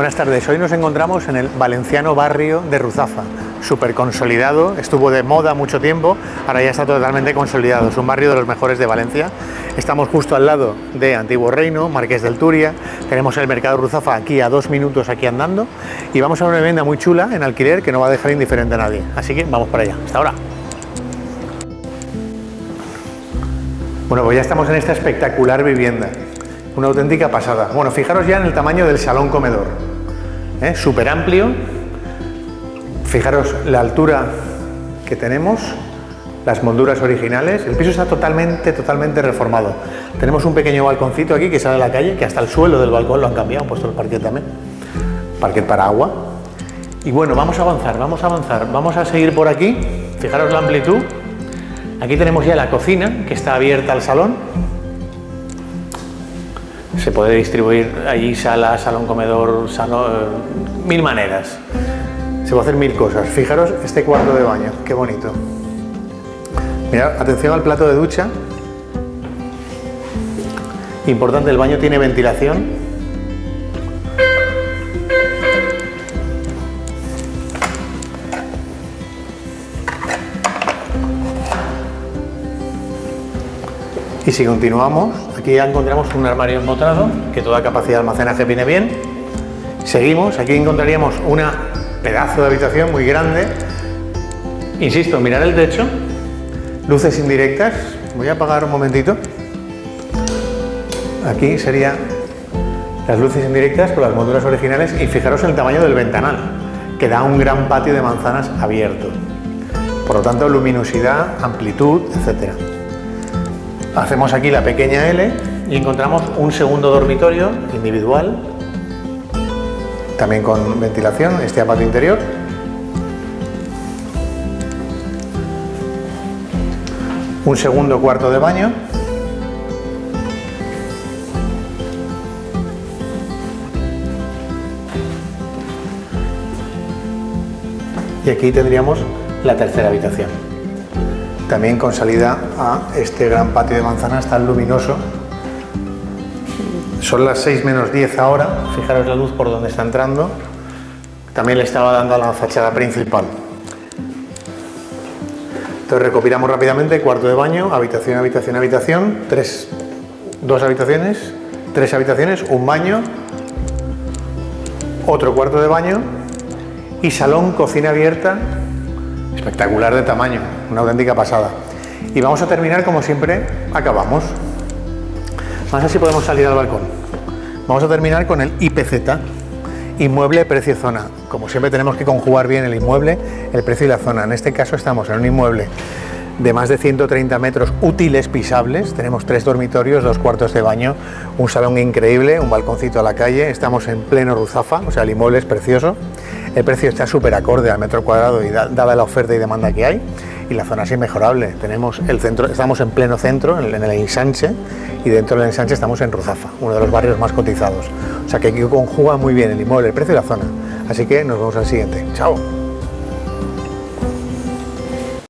Buenas tardes, hoy nos encontramos en el valenciano barrio de Ruzafa, súper consolidado, estuvo de moda mucho tiempo, ahora ya está totalmente consolidado, es un barrio de los mejores de Valencia. Estamos justo al lado de Antiguo Reino, Marqués del Turia, tenemos el mercado de Ruzafa aquí a 2 minutos aquí andando y vamos a una vivienda muy chula en alquiler que no va a dejar indiferente a nadie, así que vamos para allá, hasta ahora. Bueno, pues ya estamos en esta espectacular vivienda. Una auténtica pasada. Bueno, fijaros ya en el tamaño del salón comedor. Súper amplio. Fijaros la altura que tenemos, las molduras originales. El piso está totalmente reformado. Tenemos un pequeño balconcito aquí que sale a la calle, que hasta el suelo del balcón lo han cambiado, han puesto el parquet también. Parquet para agua. Y bueno, vamos a avanzar. Vamos a seguir por aquí. Fijaros la amplitud. Aquí tenemos ya la cocina, que está abierta al salón. Se puede distribuir allí sala, salón, comedor, mil maneras. Se puede hacer mil cosas. Fijaros este cuarto de baño, qué bonito. Mirad, atención al plato de ducha. Importante, el baño tiene ventilación. Y si continuamos, aquí ya encontramos un armario empotrado, que toda capacidad de almacenaje viene bien. Seguimos, aquí encontraríamos una pedazo de habitación muy grande. Insisto, mirar el techo, luces indirectas. Voy a apagar un momentito. Aquí serían las luces indirectas con las molduras originales y fijaros el tamaño del ventanal, que da un gran patio de manzanas abierto. Por lo tanto, luminosidad, amplitud, etcétera. Hacemos aquí la pequeña L y encontramos un segundo dormitorio individual, también con ventilación, este patio interior. Un segundo cuarto de baño. Y aquí tendríamos la tercera habitación. También con salida a este gran patio de manzanas tan luminoso. Son las 6 menos 10 ahora, fijaros la luz por donde está entrando. También le estaba dando a la fachada principal. Entonces recopilamos rápidamente: cuarto de baño, habitación, dos habitaciones, 3 habitaciones, un baño, otro cuarto de baño y salón, cocina abierta. Espectacular de tamaño, una auténtica pasada. Y vamos a terminar como siempre acabamos. Vamos a ver si podemos salir al balcón. Vamos a terminar con el IPZ, inmueble, precio, zona. Como siempre tenemos que conjugar bien el inmueble, el precio y la zona. En este caso estamos en un inmueble de más de 130 metros útiles pisables. Tenemos 3 dormitorios, 2 cuartos de baño, un salón increíble, un balconcito a la calle. Estamos en pleno Ruzafa, o sea, el inmueble es precioso. El precio está súper acorde al metro cuadrado y dada la oferta y demanda que hay, y la zona es inmejorable. Tenemos el centro, estamos en pleno centro, en el ensanche, y dentro del ensanche estamos en Ruzafa, uno de los barrios más cotizados. O sea que aquí conjuga muy bien el inmueble, el precio y la zona. Así que nos vemos al siguiente. ¡Chao!